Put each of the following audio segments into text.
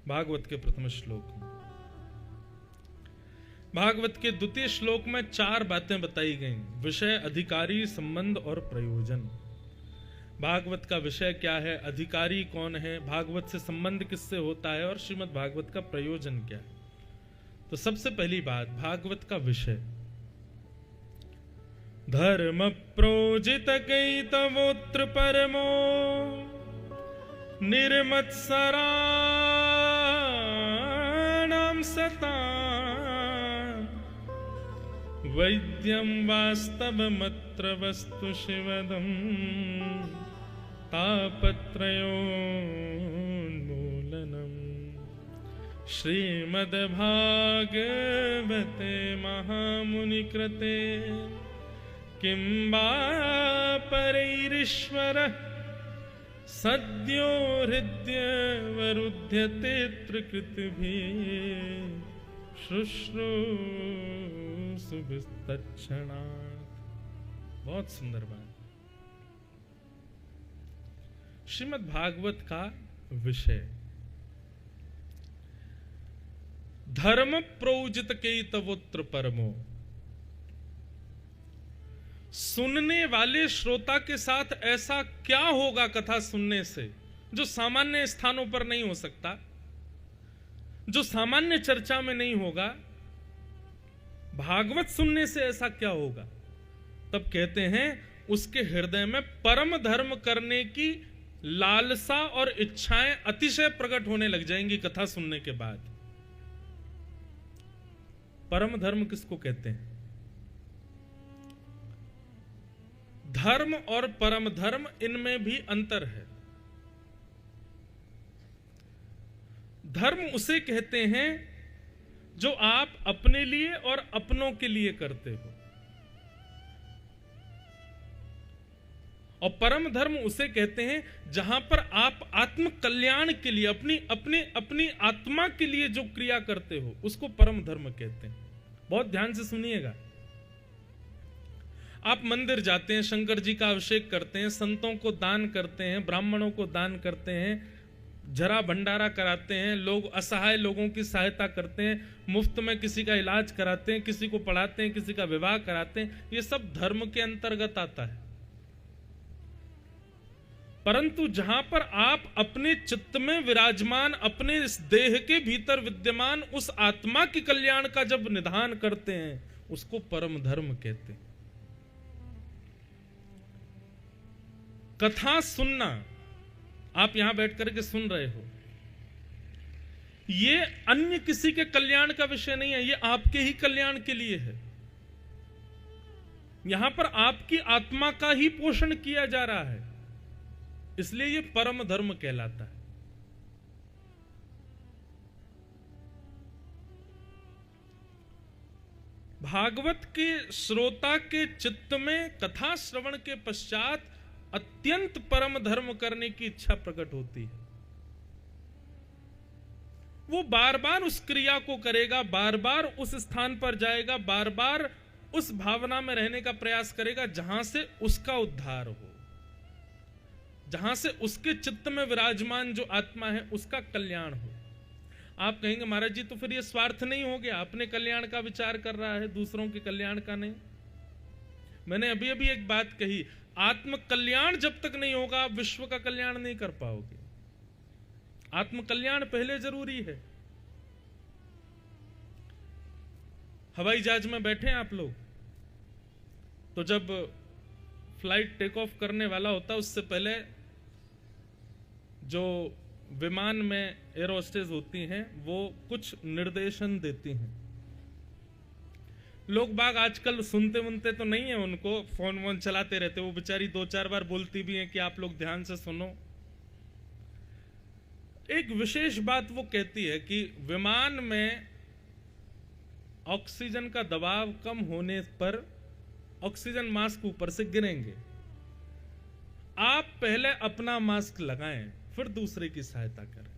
भागवत के प्रथम श्लोक में। भागवत के द्वितीय श्लोक में 4 बातें बताई गई: विषय, अधिकारी, संबंध और प्रयोजन। भागवत का विषय क्या है, अधिकारी कौन है, भागवत से संबंध किससे होता है और श्रीमद् भागवत का प्रयोजन क्या है। तो सबसे पहली बात, भागवत का विषय। धर्म प्रोजित कैतवोत्र परमो निर्मत्सराणां सता वैद्यं वास्तवमत्र वस्तु शिवदं तापत्रयोन्मूलनम्। श्रीमद्भागवते महामुनिकृते किं वा परैरीश्वरः सद्यो हृद्यवरुध्यते त्रिकृतिभिः शुश्रूषुभिस्तत्क्षणात्। बहुत सुंदर बात। श्रीमद् भागवत का विषय, धर्म प्रोजित कैतवोत्र परमो। सुनने वाले श्रोता के साथ ऐसा क्या होगा कथा सुनने से जो सामान्य स्थानों पर नहीं हो सकता, जो सामान्य चर्चा में नहीं होगा। भागवत सुनने से ऐसा क्या होगा? तब कहते हैं उसके हृदय में परम धर्म करने की लालसा और इच्छाएं अतिशय प्रकट होने लग जाएंगी कथा सुनने के बाद। परम धर्म किसको कहते हैं? धर्म और परम धर्म, इनमें भी अंतर है। धर्म उसे कहते हैं जो आप अपने लिए और अपनों के लिए करते हो, और परम धर्म उसे कहते हैं जहां पर आप आत्म कल्याण के लिए अपनी आत्मा के लिए जो क्रिया करते हो उसको परम धर्म कहते हैं। बहुत ध्यान से सुनिएगा। आप मंदिर जाते हैं, शंकर जी का अभिषेक करते हैं, संतों को दान करते हैं, ब्राह्मणों को दान करते हैं, जरा भंडारा कराते हैं, लोग असहाय लोगों की सहायता करते हैं, मुफ्त में किसी का इलाज कराते हैं, किसी को पढ़ाते हैं, किसी का विवाह कराते हैं। ये सब धर्म के अंतर्गत आता है। परंतु जहां पर आप अपने चित्त में विराजमान, अपने इस देह के भीतर विद्यमान उस आत्मा के कल्याण का जब निधान करते हैं, उसको परम धर्म कहते हैं। कथा सुनना, आप यहां बैठ करके सुन रहे हो, ये अन्य किसी के कल्याण का विषय नहीं है, ये आपके ही कल्याण के लिए है। यहां पर आपकी आत्मा का ही पोषण किया जा रहा है, इसलिए ये परम धर्म कहलाता है। भागवत के श्रोता के चित्त में कथा श्रवण के पश्चात अत्यंत परम धर्म करने की इच्छा प्रकट होती है। वो बार बार उस क्रिया को करेगा, बार बार उस स्थान पर जाएगा, बार बार उस भावना में रहने का प्रयास करेगा जहां से उसका उद्धार हो, जहां से उसके चित्त में विराजमान जो आत्मा है उसका कल्याण हो। आप कहेंगे महाराज जी तो फिर ये स्वार्थ नहीं हो गया, अपने कल्याण का विचार कर रहा है, दूसरों के कल्याण का नहीं। मैंने अभी अभी एक बात कही, आत्म कल्याण जब तक नहीं होगा आप विश्व का कल्याण नहीं कर पाओगे। आत्म कल्याण पहले जरूरी है। हवाई जहाज में बैठे हैं आप लोग, तो जब फ्लाइट टेक ऑफ करने वाला होता है उससे पहले जो विमान में एयर होस्टेस होती हैं वो कुछ निर्देशन देती हैं। लोग बाग आजकल सुनते वनते तो नहीं है, उनको फोन वोन चलाते रहते, वो बेचारी 2-4 बार बोलती भी हैं कि आप लोग ध्यान से सुनो। एक विशेष बात वो कहती है कि विमान में ऑक्सीजन का दबाव कम होने पर ऑक्सीजन मास्क ऊपर से गिरेंगे। आप पहले अपना मास्क लगाएं, फिर दूसरे की सहायता करें।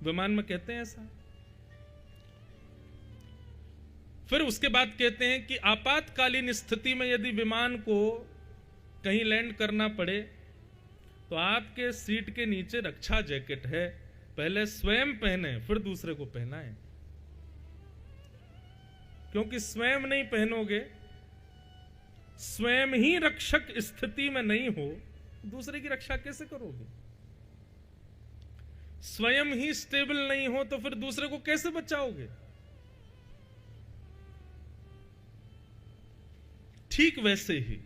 विमान में कहते हैं ऐसा। फिर उसके बाद कहते हैं कि आपातकालीन स्थिति में यदि विमान को कहीं लैंड करना पड़े तो आपके सीट के नीचे रक्षा जैकेट है, पहले स्वयं पहने फिर दूसरे को पहनाएं, क्योंकि स्वयं नहीं पहनोगे, स्वयं ही रक्षक स्थिति में नहीं हो, दूसरे की रक्षा कैसे करोगे? स्वयं ही स्टेबल नहीं हो तो फिर दूसरे को कैसे बचाओगे? ठीक वैसे ही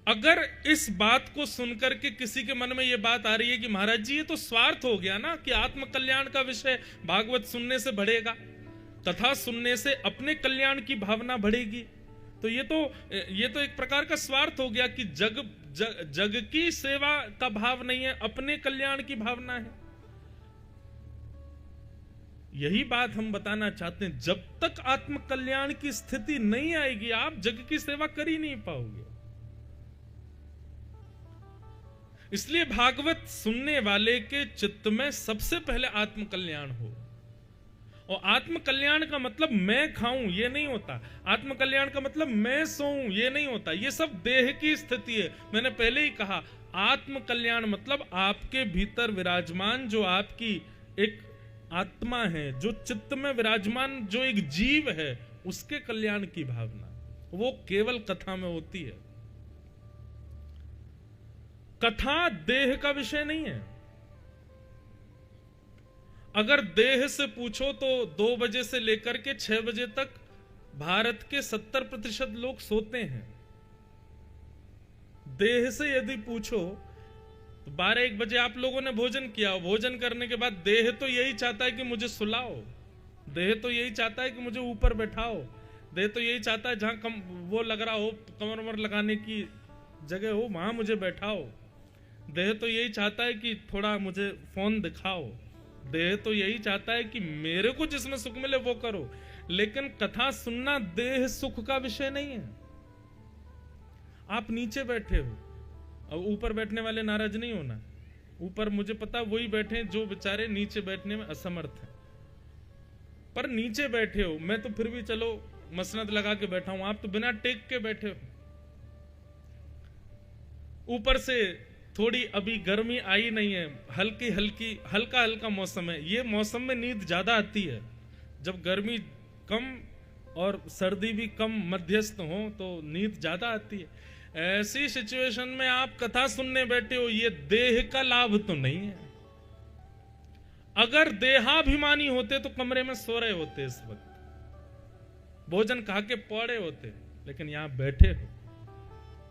अगर इस बात को सुनकर के किसी के मन में यह बात आ रही है कि महाराज जी ये तो स्वार्थ हो गया ना, कि आत्म कल्याण का विषय भागवत सुनने से बढ़ेगा, कथा सुनने से अपने कल्याण की भावना बढ़ेगी, तो ये तो एक प्रकार का स्वार्थ हो गया कि जग की सेवा का भाव नहीं है, अपने कल्याण की भावना है। यही बात हम बताना चाहते हैं, जब तक आत्म कल्याण की स्थिति नहीं आएगी आप जग की सेवा कर ही नहीं पाओगे। इसलिए भागवत सुनने वाले के चित्त में सबसे पहले आत्म कल्याण हो। और आत्म कल्याण का मतलब मैं खाऊं ये नहीं होता, आत्म कल्याण का मतलब मैं सोऊं ये नहीं होता, ये सब देह की स्थिति है। मैंने पहले ही कहा, आत्म कल्याण मतलब आपके भीतर विराजमान जो आपकी एक आत्मा है, जो चित्त में विराजमान जो एक जीव है, उसके कल्याण की भावना, वो केवल कथा में होती है। कथा देह का विषय नहीं है। अगर देह से पूछो तो 2 बजे से लेकर के 6 बजे तक भारत के 70% लोग सोते हैं। देह से यदि पूछो तो 12-1 बजे आप लोगों ने भोजन किया, भोजन करने के बाद देह तो यही चाहता है कि मुझे सुलाओ, देह तो यही चाहता है कि मुझे ऊपर बैठाओ, देह तो यही चाहता है जहां कम वो लग रहा हो, कमर वमर लगाने की जगह हो, वहां मुझे बैठाओ। देह तो यही चाहता है कि थोड़ा मुझे फोन दिखाओ। देह तो यही चाहता है कि मेरे को जिसमें सुख मिले वो करो। लेकिन कथा सुनना देह सुख का विषय नहीं है। आप नीचे बैठे हो, अब ऊपर बैठने वाले नाराज नहीं होना। ऊपर मुझे पता वही बैठे हैं जो बेचारे नीचे बैठने में असमर्थ हैं, पर नीचे बैठे हो, मैं तो फिर भी चलो मसनद लगा के बैठा हूं, आप तो बिना टेक के बैठे हो। ऊपर से थोड़ी अभी गर्मी आई नहीं है, हल्का हल्का मौसम है। ये मौसम में नींद ज्यादा आती है। जब गर्मी कम और सर्दी भी कम मध्यस्थ हो तो नींद ज्यादा आती है। ऐसी सिचुएशन में आप कथा सुनने बैठे हो, ये देह का लाभ तो नहीं है। अगर देहाभिमानी होते तो कमरे में सो रहे होते, इस वक्त भोजन खा के पड़े होते, लेकिन यहां बैठे हो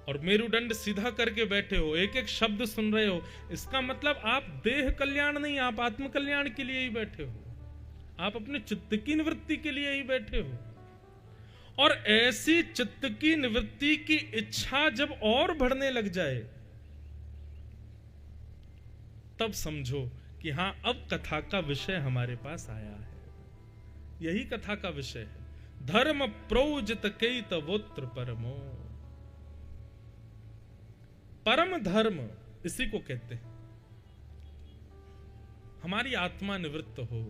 और मेरुदंड सीधा करके बैठे हो, एक एक शब्द सुन रहे हो। इसका मतलब आप देह कल्याण नहीं, आप आत्म कल्याण के लिए ही बैठे हो, आप अपने चित्त की निवृत्ति के लिए ही बैठे हो। और ऐसी चित्त की निवृत्ति की इच्छा जब और बढ़ने लग जाए, तब समझो कि हां अब कथा का विषय हमारे पास आया है। यही कथा का विषय है। धर्म प्रोजित केतवोत्र परमो। परम धर्म इसी को कहते हैं। हमारी आत्मा निवृत्त हो।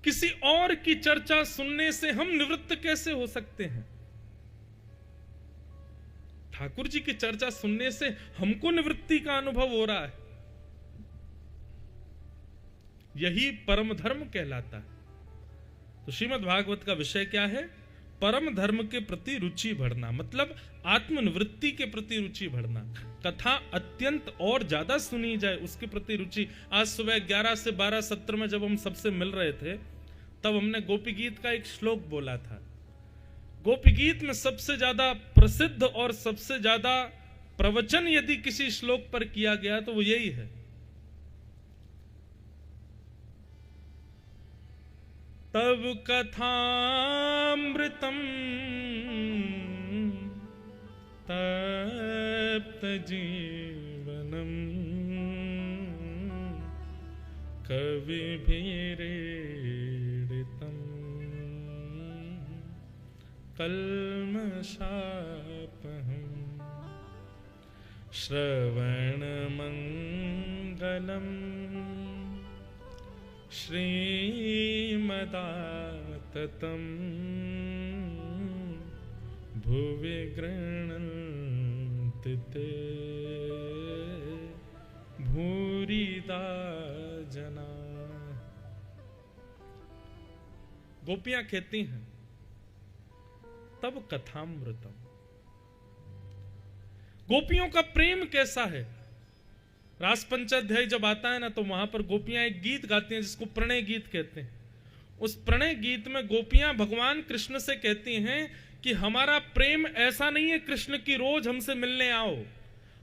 किसी और की चर्चा सुनने से हम निवृत्त कैसे हो सकते हैं? ठाकुर जी की चर्चा सुनने से हमको निवृत्ति का अनुभव हो रहा है। यही परम धर्म कहलाता है। तो श्रीमद् भागवत का विषय क्या है? परम धर्म के प्रति रुचि बढ़ना, मतलब आत्मनिवृत्ति के प्रति रुचि बढ़ना। कथा अत्यंत और ज्यादा सुनी जाए उसके प्रति रुचि। आज सुबह 11 से 12 सत्र में जब हम सबसे मिल रहे थे, तब हमने गोपी गीत का एक श्लोक बोला था। गोपी गीत में सबसे ज्यादा प्रसिद्ध और सबसे ज्यादा प्रवचन यदि किसी श्लोक पर किया गया तो वो यही है, तब कथामृतम तप्त जीवनम कविभिरीडितम कल्मषापहम् श्रवणमङ्गलम् श्रीमदाततं भुवि गृह्णन्ति ते गीता जना। गोपियां कहती हैं तब कथामृतम। गोपियों का प्रेम कैसा है? रास पंचाध्याय जब आता है ना तो वहां पर गोपियां एक गीत गाती हैं जिसको प्रणय गीत कहते हैं। उस प्रणय गीत में गोपियां भगवान कृष्ण से कहती हैं कि हमारा प्रेम ऐसा नहीं है कृष्ण की रोज हमसे मिलने आओ,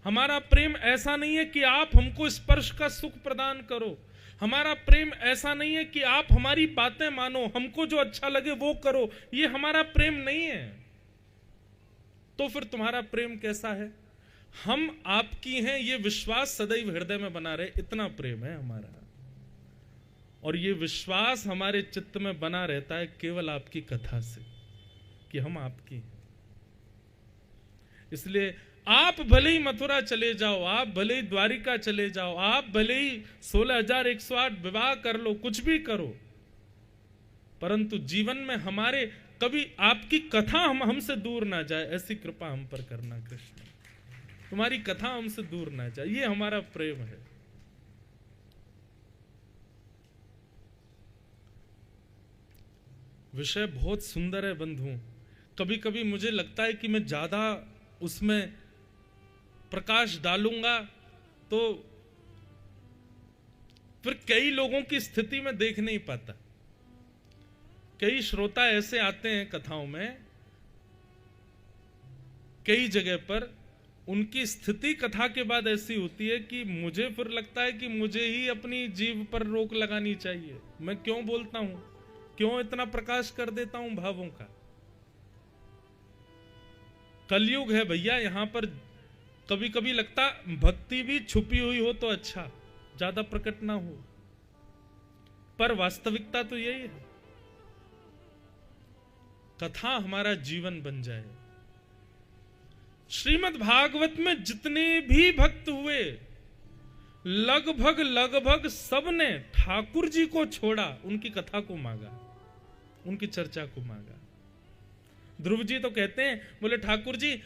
हमारा प्रेम ऐसा नहीं है कि आप हमको स्पर्श का सुख प्रदान करो, हमारा प्रेम ऐसा नहीं है कि आप हमारी बातें मानो, हमको जो अच्छा लगे वो करो, ये हमारा प्रेम नहीं है। तो फिर तुम्हारा प्रेम कैसा है? हम आपकी हैं ये विश्वास सदैव हृदय में बना रहे, इतना प्रेम है हमारा। और ये विश्वास हमारे चित्त में बना रहता है केवल आपकी कथा से कि हम आपकी हैं। इसलिए आप भले ही मथुरा चले जाओ, आप भले ही द्वारिका चले जाओ, आप भले ही 16,108 विवाह कर लो, कुछ भी करो, परंतु जीवन में हमारे कभी आपकी कथा हमसे दूर ना जाए, ऐसी कृपा हम पर करना कृष्ण। तुम्हारी कथा हमसे दूर ना जाए, ये हमारा प्रेम है। विषय बहुत सुंदर है बंधु। कभी कभी मुझे लगता है कि मैं ज्यादा उसमें प्रकाश डालूंगा तो फिर कई लोगों की स्थिति में देख नहीं पाता। कई श्रोता ऐसे आते हैं कथाओं में, कई जगह पर उनकी स्थिति कथा के बाद ऐसी होती है कि मुझे फिर लगता है कि मुझे ही अपनी जीभ पर रोक लगानी चाहिए। मैं क्यों बोलता हूं, क्यों इतना प्रकाश कर देता हूं भावों का? कलयुग है भैया, यहां पर कभी कभी लगता भक्ति भी छुपी हुई हो तो अच्छा, ज्यादा प्रकट ना हो, पर वास्तविकता तो यही है। कथा हमारा जीवन बन जाए। श्रीमद् भागवत में जितने भी भक्त हुए लगभग सबने ठाकुर जी को छोड़ा, उनकी कथा को मांगा, उनकी चर्चा को मांगा। ध्रुव जी तो कहते हैं, बोले ठाकुर जी,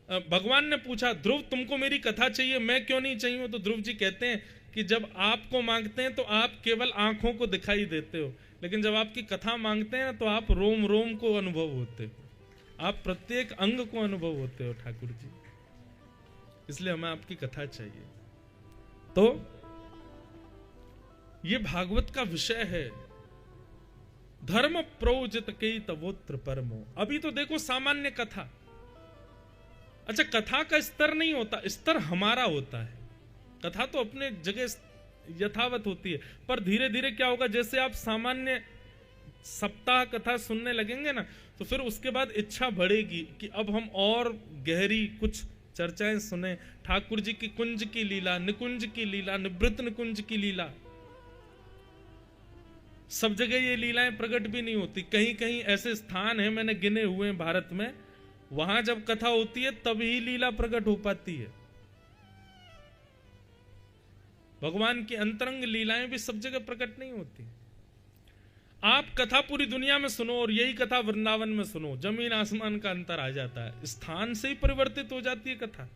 भगवान ने पूछा ध्रुव तुमको मेरी कथा चाहिए, मैं क्यों नहीं चाहिए? तो ध्रुव जी कहते हैं कि जब आपको मांगते हैं तो आप केवल आंखों को दिखाई देते हो, लेकिन जब आपकी कथा मांगते हैं तो आप रोम रोम को अनुभव होते हो, आप प्रत्येक अंग को अनुभव होते हो ठाकुर जी। इसलिए हमें आपकी कथा चाहिए। तो ये भागवत का विषय है, धर्म प्रोजित कई तवोत्र परमो। अभी तो देखो सामान्य कथा, अच्छा कथा का स्तर नहीं होता, स्तर हमारा होता है। कथा तो अपने जगह यथावत होती है, पर धीरे धीरे क्या होगा, जैसे आप सामान्य सप्ताह कथा सुनने लगेंगे ना, तो फिर उसके बाद इच्छा बढ़ेगी कि अब हम और गहरी कुछ चर्चाएं सुने। ठाकुर जी की कुंज की लीला, निकुंज की लीला, निवृत्त निकुंज की लीला, सब जगह ये लीलाएं प्रकट भी नहीं होती। कहीं कहीं ऐसे स्थान हैं, मैंने गिने हुए हैं भारत में, वहां जब कथा होती है तभी लीला प्रकट हो पाती है। भगवान की अंतरंग लीलाएं भी सब जगह प्रकट नहीं होती। आप कथा पूरी दुनिया में सुनो और यही कथा वृंदावन में सुनो, जमीन आसमान का अंतर आ जाता है, स्थान से ही परिवर्तित हो जाती है कथा।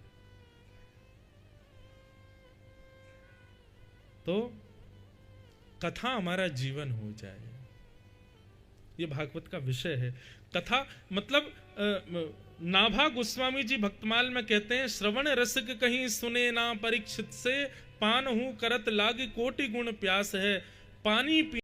तो कथा हमारा जीवन हो जाए, ये भागवत का विषय है। कथा मतलब नाभा गोस्वामी जी भक्तमाल में कहते हैं, श्रवण रसिक कहीं सुने ना परीक्षित से, पान हूं करत लागी कोटि गुण प्यास है, पानी